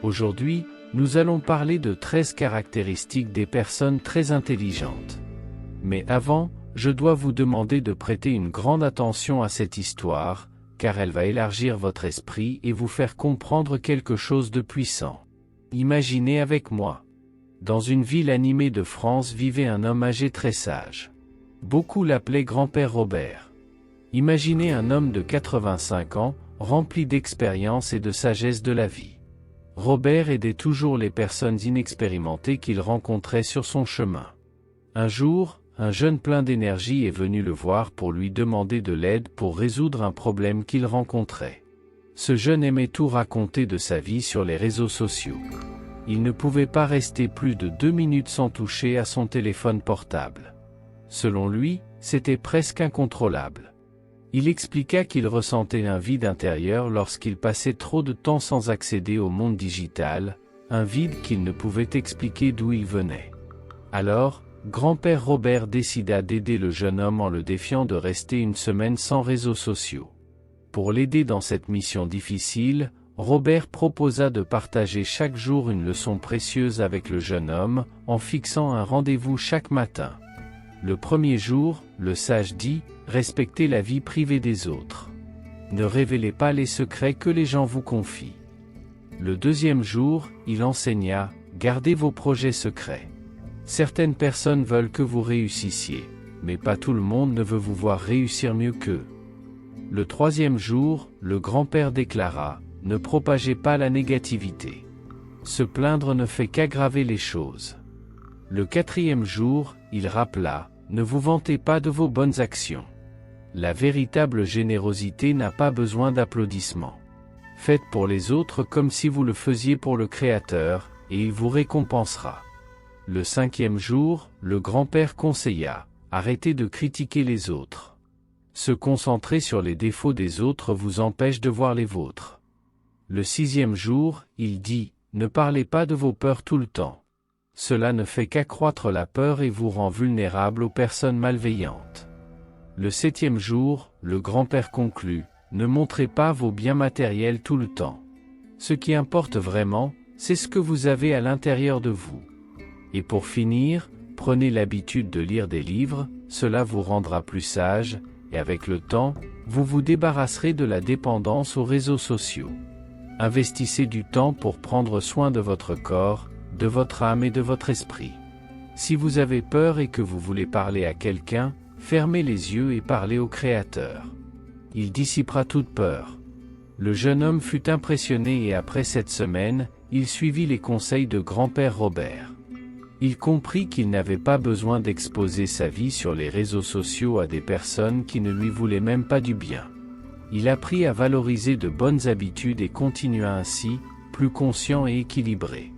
Aujourd'hui, nous allons parler de 13 caractéristiques des personnes très intelligentes. Mais avant, je dois vous demander de prêter une grande attention à cette histoire, car elle va élargir votre esprit et vous faire comprendre quelque chose de puissant. Imaginez avec moi. Dans une ville animée de France vivait un homme âgé très sage. Beaucoup l'appelaient grand-père Robert. Imaginez un homme de 85 ans, rempli d'expérience et de sagesse de la vie. Robert aidait toujours les personnes inexpérimentées qu'il rencontrait sur son chemin. Un jour, un jeune plein d'énergie est venu le voir pour lui demander de l'aide pour résoudre un problème qu'il rencontrait. Ce jeune aimait tout raconter de sa vie sur les réseaux sociaux. Il ne pouvait pas rester plus de 2 minutes sans toucher à son téléphone portable. Selon lui, c'était presque incontrôlable. Il expliqua qu'il ressentait un vide intérieur lorsqu'il passait trop de temps sans accéder au monde digital, un vide qu'il ne pouvait expliquer d'où il venait. Alors, grand-père Robert décida d'aider le jeune homme en le défiant de rester une semaine sans réseaux sociaux. Pour l'aider dans cette mission difficile, Robert proposa de partager chaque jour une leçon précieuse avec le jeune homme, en fixant un rendez-vous chaque matin. Le premier jour, le sage dit, respectez la vie privée des autres. Ne révélez pas les secrets que les gens vous confient. Le deuxième jour, il enseigna, gardez vos projets secrets. Certaines personnes veulent que vous réussissiez, mais pas tout le monde ne veut vous voir réussir mieux qu'eux. Le troisième jour, le grand-père déclara, ne propagez pas la négativité. Se plaindre ne fait qu'aggraver les choses. Le quatrième jour, il rappela, ne vous vantez pas de vos bonnes actions. La véritable générosité n'a pas besoin d'applaudissements. Faites pour les autres comme si vous le faisiez pour le Créateur, et il vous récompensera. Le cinquième jour, le grand-père conseilla, arrêtez de critiquer les autres. Se concentrer sur les défauts des autres vous empêche de voir les vôtres. Le sixième jour, il dit, ne parlez pas de vos peurs tout le temps. Cela ne fait qu'accroître la peur et vous rend vulnérable aux personnes malveillantes. Le septième jour, le grand-père conclut, ne montrez pas vos biens matériels tout le temps. Ce qui importe vraiment, c'est ce que vous avez à l'intérieur de vous. Et pour finir, prenez l'habitude de lire des livres, cela vous rendra plus sage, et avec le temps, vous vous débarrasserez de la dépendance aux réseaux sociaux. Investissez du temps pour prendre soin de votre corps, de votre âme et de votre esprit. Si vous avez peur et que vous voulez parler à quelqu'un, fermez les yeux et parlez au Créateur. Il dissipera toute peur. Le jeune homme fut impressionné et après cette semaine, il suivit les conseils de grand-père Robert. Il comprit qu'il n'avait pas besoin d'exposer sa vie sur les réseaux sociaux à des personnes qui ne lui voulaient même pas du bien. Il apprit à valoriser de bonnes habitudes et continua ainsi, plus conscient et équilibré.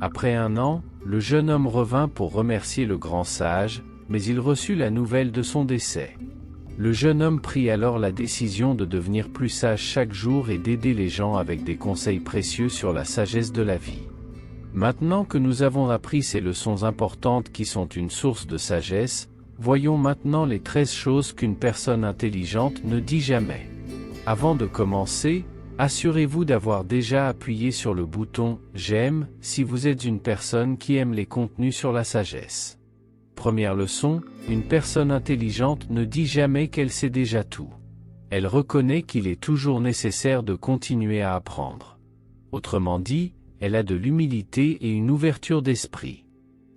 Après 1 an, le jeune homme revint pour remercier le grand sage, mais il reçut la nouvelle de son décès. Le jeune homme prit alors la décision de devenir plus sage chaque jour et d'aider les gens avec des conseils précieux sur la sagesse de la vie. Maintenant que nous avons appris ces leçons importantes qui sont une source de sagesse, voyons maintenant les 13 choses qu'une personne intelligente ne dit jamais. Avant de commencer, assurez-vous d'avoir déjà appuyé sur le bouton « J'aime » si vous êtes une personne qui aime les contenus sur la sagesse. Première leçon, une personne intelligente ne dit jamais qu'elle sait déjà tout. Elle reconnaît qu'il est toujours nécessaire de continuer à apprendre. Autrement dit, elle a de l'humilité et une ouverture d'esprit.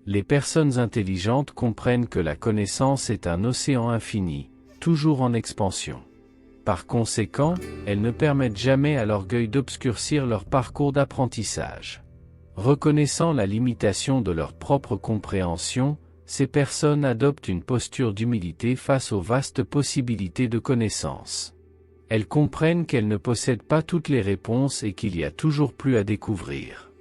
Les personnes intelligentes comprennent que la connaissance est un océan infini, toujours en expansion. Par conséquent, elles ne permettent jamais à l'orgueil d'obscurcir leur parcours d'apprentissage. Reconnaissant la limitation de leur propre compréhension, ces personnes adoptent une posture d'humilité face aux vastes possibilités de connaissance. Elles comprennent qu'elles ne possèdent pas toutes les réponses et qu'il y a toujours plus à découvrir.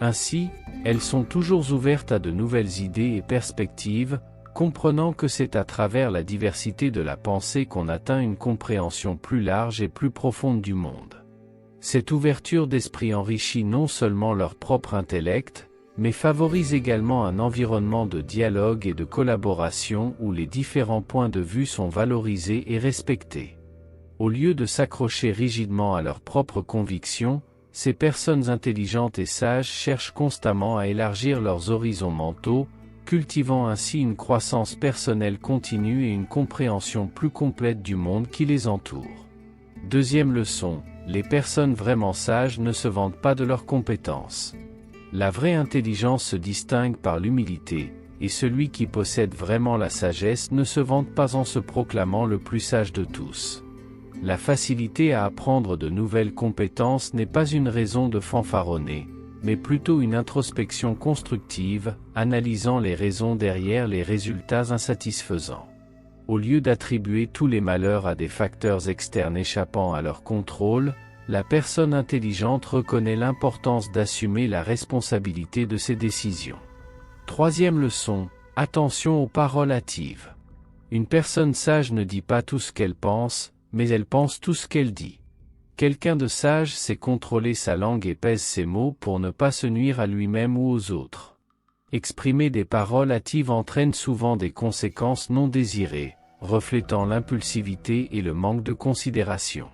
Ainsi, elles sont toujours ouvertes à de nouvelles idées et perspectives, comprenant que c'est à travers la diversité de la pensée qu'on atteint une compréhension plus large et plus profonde du monde. Cette ouverture d'esprit enrichit non seulement leur propre intellect, mais favorise également un environnement de dialogue et de collaboration où les différents points de vue sont valorisés et respectés. Au lieu de s'accrocher rigidement à leurs propres convictions, Ces personnes intelligentes et sages cherchent constamment à élargir leurs horizons mentaux, cultivant ainsi une croissance personnelle continue et une compréhension plus complète du monde qui les entoure. Deuxième leçon, les personnes vraiment sages ne se vantent pas de leurs compétences. La vraie intelligence se distingue par l'humilité, et celui qui possède vraiment la sagesse ne se vante pas en se proclamant le plus sage de tous. La facilité à apprendre de nouvelles compétences n'est pas une raison de fanfaronner, mais plutôt une introspection constructive, analysant les raisons derrière les résultats insatisfaisants. Au lieu d'attribuer tous les malheurs à des facteurs externes échappant à leur contrôle, la personne intelligente reconnaît l'importance d'assumer la responsabilité de ses décisions. Troisième leçon, attention aux paroles hâtives. Une personne sage ne dit pas tout ce qu'elle pense, mais elle pense tout ce qu'elle dit. Quelqu'un de sage sait contrôler sa langue et pèse ses mots pour ne pas se nuire à lui-même ou aux autres. Exprimer des paroles hâtives entraîne souvent des conséquences non désirées, reflétant l'impulsivité et le manque de considération.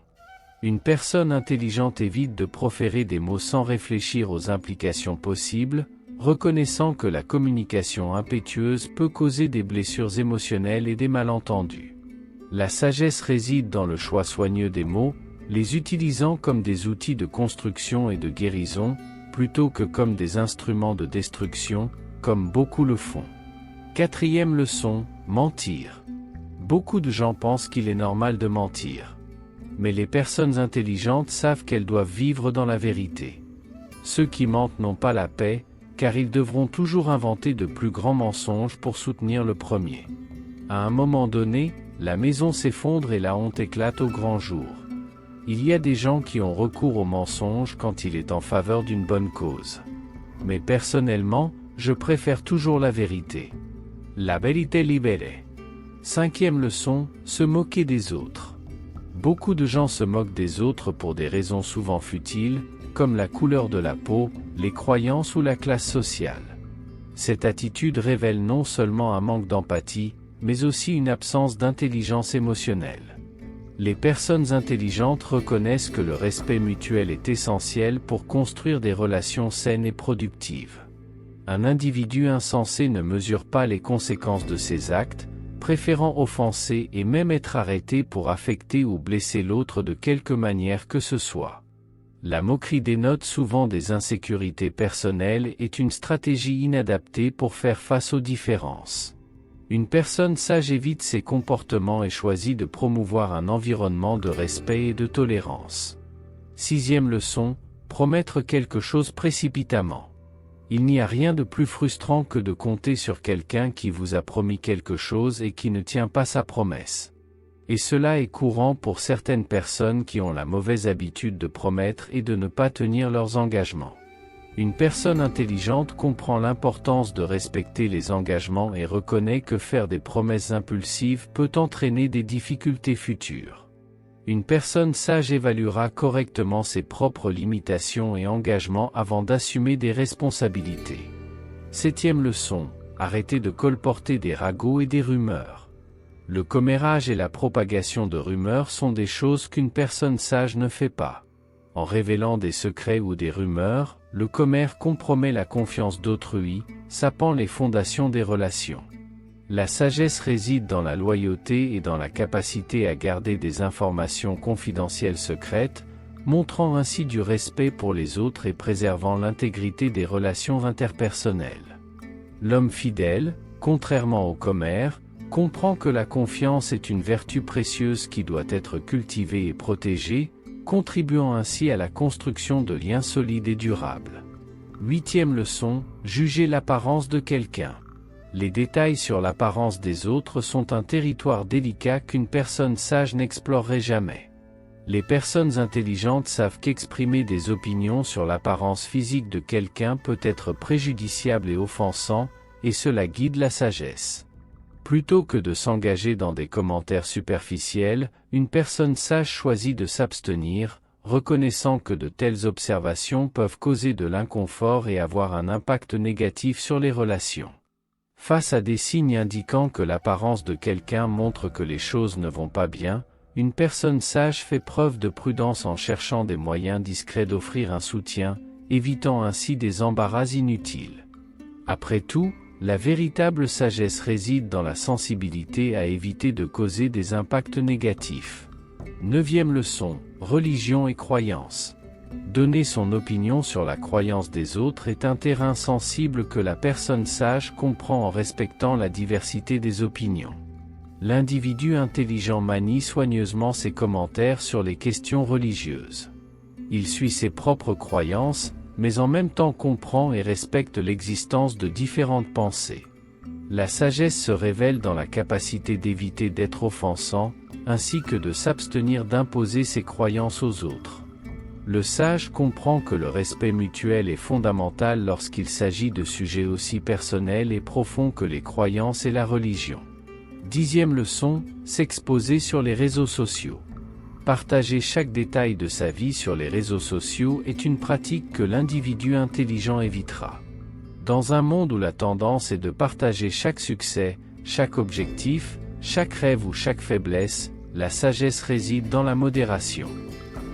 Une personne intelligente évite de proférer des mots sans réfléchir aux implications possibles, reconnaissant que la communication impétueuse peut causer des blessures émotionnelles et des malentendus. La sagesse réside dans le choix soigneux des mots, les utilisant comme des outils de construction et de guérison, plutôt que comme des instruments de destruction, comme beaucoup le font. Quatrième leçon, mentir. Beaucoup de gens pensent qu'il est normal de mentir. Mais les personnes intelligentes savent qu'elles doivent vivre dans la vérité. Ceux qui mentent n'ont pas la paix, car ils devront toujours inventer de plus grands mensonges pour soutenir le premier. À un moment donné, la maison s'effondre et la honte éclate au grand jour. Il y a des gens qui ont recours au mensonge quand il est en faveur d'une bonne cause. Mais personnellement, je préfère toujours la vérité. La vérité libère. Cinquième leçon, se moquer des autres. Beaucoup de gens se moquent des autres pour des raisons souvent futiles, comme la couleur de la peau, les croyances ou la classe sociale. Cette attitude révèle non seulement un manque d'empathie, mais aussi une absence d'intelligence émotionnelle. Les personnes intelligentes reconnaissent que le respect mutuel est essentiel pour construire des relations saines et productives. Un individu insensé ne mesure pas les conséquences de ses actes, préférant offenser et même être arrêté pour affecter ou blesser l'autre de quelque manière que ce soit. La moquerie dénote souvent des insécurités personnelles et est une stratégie inadaptée pour faire face aux différences. Une personne sage évite ces comportements et choisit de promouvoir un environnement de respect et de tolérance. Sixième leçon, promettre quelque chose précipitamment. Il n'y a rien de plus frustrant que de compter sur quelqu'un qui vous a promis quelque chose et qui ne tient pas sa promesse. Et cela est courant pour certaines personnes qui ont la mauvaise habitude de promettre et de ne pas tenir leurs engagements. Une personne intelligente comprend l'importance de respecter les engagements et reconnaît que faire des promesses impulsives peut entraîner des difficultés futures. Une personne sage évaluera correctement ses propres limitations et engagements avant d'assumer des responsabilités. Septième leçon, arrêtez de colporter des ragots et des rumeurs. Le commérage et la propagation de rumeurs sont des choses qu'une personne sage ne fait pas. En révélant des secrets ou des rumeurs, le commère compromet la confiance d'autrui, sapant les fondations des relations. La sagesse réside dans la loyauté et dans la capacité à garder des informations confidentielles secrètes, montrant ainsi du respect pour les autres et préservant l'intégrité des relations interpersonnelles. L'homme fidèle, contrairement au commère, comprend que la confiance est une vertu précieuse qui doit être cultivée et protégée, contribuant ainsi à la construction de liens solides et durables. Huitième leçon, juger l'apparence de quelqu'un. Les détails sur l'apparence des autres sont un territoire délicat qu'une personne sage n'explorerait jamais. Les personnes intelligentes savent qu'exprimer des opinions sur l'apparence physique de quelqu'un peut être préjudiciable et offensant, et cela guide la sagesse. Plutôt que de s'engager dans des commentaires superficiels, une personne sage choisit de s'abstenir, reconnaissant que de telles observations peuvent causer de l'inconfort et avoir un impact négatif sur les relations. Face à des signes indiquant que l'apparence de quelqu'un montre que les choses ne vont pas bien, Une personne sage fait preuve de prudence en cherchant des moyens discrets d'offrir un soutien, évitant ainsi des embarras inutiles. Après tout, la véritable sagesse réside dans la sensibilité à éviter de causer des impacts négatifs. 9e leçon, religion et croyance. Donner son opinion sur la croyance des autres est un terrain sensible que la personne sage comprend en respectant la diversité des opinions. L'individu intelligent manie soigneusement ses commentaires sur les questions religieuses. Il suit ses propres croyances, mais en même temps comprend et respecte l'existence de différentes pensées. La sagesse se révèle dans la capacité d'éviter d'être offensant, ainsi que de s'abstenir d'imposer ses croyances aux autres. Le sage comprend que le respect mutuel est fondamental lorsqu'il s'agit de sujets aussi personnels et profonds que les croyances et la religion. 10e leçon, s'exposer sur les réseaux sociaux. Partager chaque détail de sa vie sur les réseaux sociaux est une pratique que l'individu intelligent évitera. Dans un monde où la tendance est de partager chaque succès, chaque objectif, chaque rêve ou chaque faiblesse, la sagesse réside dans la modération.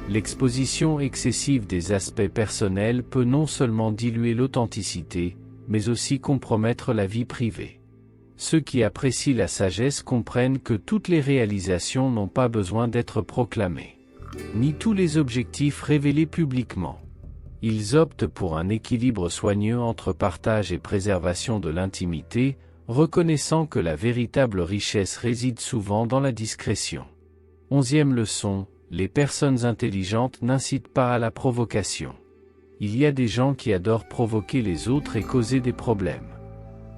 L'exposition excessive des aspects personnels peut non seulement diluer l'authenticité, mais aussi compromettre la vie privée. Ceux qui apprécient la sagesse comprennent que toutes les réalisations n'ont pas besoin d'être proclamées, ni tous les objectifs révélés publiquement. Ils optent pour un équilibre soigneux entre partage et préservation de l'intimité, reconnaissant que la véritable richesse réside souvent dans la discrétion. 11e leçon, les personnes intelligentes n'incitent pas à la provocation. Il y a des gens qui adorent provoquer les autres et causer des problèmes.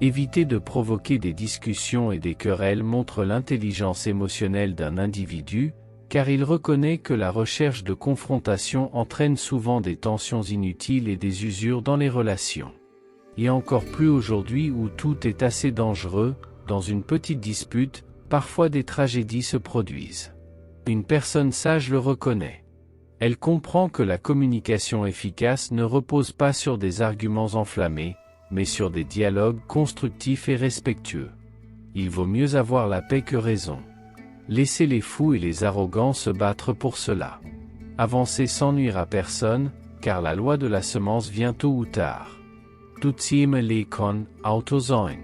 Éviter de provoquer des discussions et des querelles montre l'intelligence émotionnelle d'un individu, car il reconnaît que la recherche de confrontation entraîne souvent des tensions inutiles et des usures dans les relations. Et encore plus aujourd'hui où tout est assez dangereux, dans une petite dispute, parfois des tragédies se produisent. Une personne sage le reconnaît. Elle comprend que la communication efficace ne repose pas sur des arguments enflammés, mais sur des dialogues constructifs et respectueux. Il vaut mieux avoir la paix que raison. Laissez les fous et les arrogants se battre pour cela. Avancez sans nuire à personne, car la loi de la semence vient tôt ou tard. Tutsim lekon autosoin.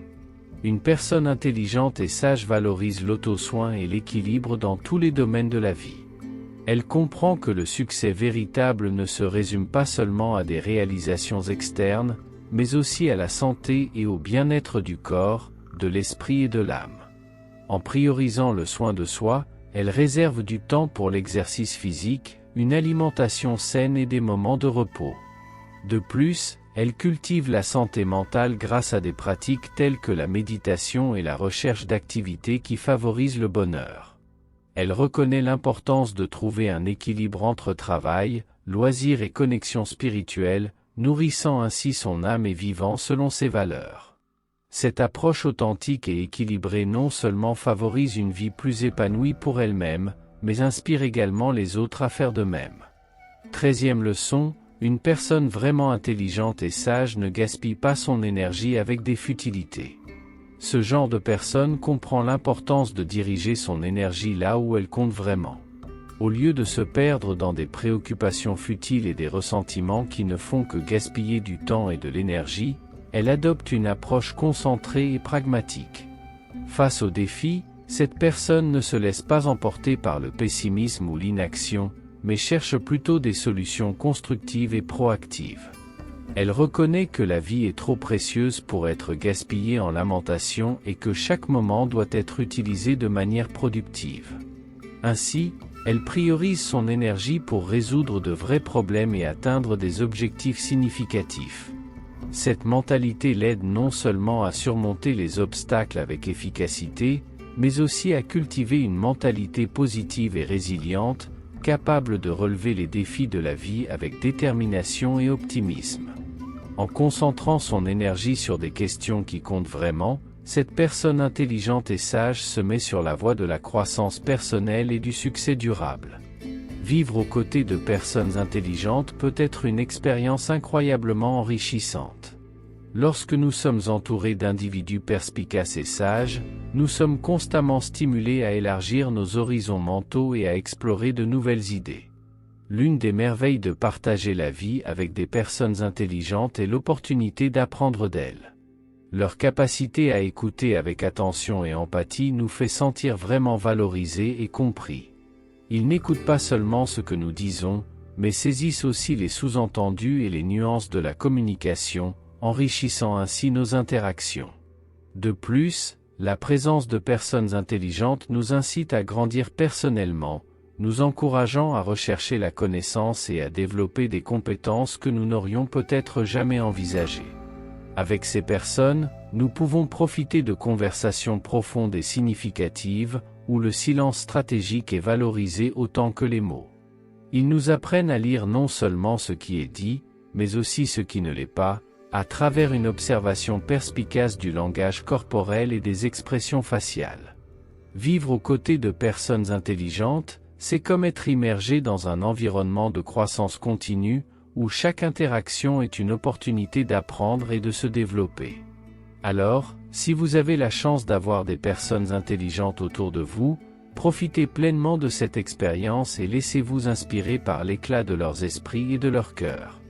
Une personne intelligente et sage valorise l'auto-soin et l'équilibre dans tous les domaines de la vie. Elle comprend que le succès véritable ne se résume pas seulement à des réalisations externes, mais aussi à la santé et au bien-être du corps, de l'esprit et de l'âme. En priorisant le soin de soi, elle réserve du temps pour l'exercice physique, une alimentation saine et des moments de repos. De plus, elle cultive la santé mentale grâce à des pratiques telles que la méditation et la recherche d'activités qui favorisent le bonheur. Elle reconnaît l'importance de trouver un équilibre entre travail, loisirs et connexion spirituelle, nourrissant ainsi son âme et vivant selon ses valeurs. Cette approche authentique et équilibrée non seulement favorise une vie plus épanouie pour elle-même, mais inspire également les autres à faire de même. 13e leçon, une personne vraiment intelligente et sage ne gaspille pas son énergie avec des futilités. Ce genre de personne comprend l'importance de diriger son énergie là où elle compte vraiment. Au lieu de se perdre dans des préoccupations futiles et des ressentiments qui ne font que gaspiller du temps et de l'énergie, elle adopte une approche concentrée et pragmatique. Face aux défis, cette personne ne se laisse pas emporter par le pessimisme ou l'inaction, mais cherche plutôt des solutions constructives et proactives. Elle reconnaît que la vie est trop précieuse pour être gaspillée en lamentation et que chaque moment doit être utilisé de manière productive. Ainsi, elle priorise son énergie pour résoudre de vrais problèmes et atteindre des objectifs significatifs. Cette mentalité l'aide non seulement à surmonter les obstacles avec efficacité, mais aussi à cultiver une mentalité positive et résiliente, capable de relever les défis de la vie avec détermination et optimisme. En concentrant son énergie sur des questions qui comptent vraiment, cette personne intelligente et sage se met sur la voie de la croissance personnelle et du succès durable. Vivre aux côtés de personnes intelligentes peut être une expérience incroyablement enrichissante. Lorsque nous sommes entourés d'individus perspicaces et sages, nous sommes constamment stimulés à élargir nos horizons mentaux et à explorer de nouvelles idées. L'une des merveilles de partager la vie avec des personnes intelligentes est l'opportunité d'apprendre d'elles. Leur capacité à écouter avec attention et empathie nous fait sentir vraiment valorisés et compris. Ils n'écoutent pas seulement ce que nous disons, mais saisissent aussi les sous-entendus et les nuances de la communication, enrichissant ainsi nos interactions. De plus, la présence de personnes intelligentes nous incite à grandir personnellement, nous encourageant à rechercher la connaissance et à développer des compétences que nous n'aurions peut-être jamais envisagées. Avec ces personnes, nous pouvons profiter de conversations profondes et significatives, où le silence stratégique est valorisé autant que les mots. Ils nous apprennent à lire non seulement ce qui est dit, mais aussi ce qui ne l'est pas, à travers une observation perspicace du langage corporel et des expressions faciales. Vivre aux côtés de personnes intelligentes, c'est comme être immergé dans un environnement de croissance continue, où chaque interaction est une opportunité d'apprendre et de se développer. Alors, si vous avez la chance d'avoir des personnes intelligentes autour de vous, profitez pleinement de cette expérience et laissez-vous inspirer par l'éclat de leurs esprits et de leur cœur.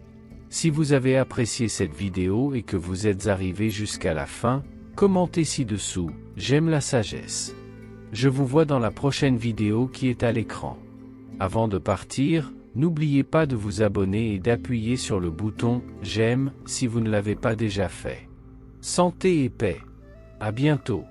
Si vous avez apprécié cette vidéo et que vous êtes arrivé jusqu'à la fin, commentez ci-dessous, j'aime la sagesse. Je vous vois dans la prochaine vidéo qui est à l'écran. Avant de partir, n'oubliez pas de vous abonner et d'appuyer sur le bouton « J'aime » si vous ne l'avez pas déjà fait. Santé et paix. À bientôt.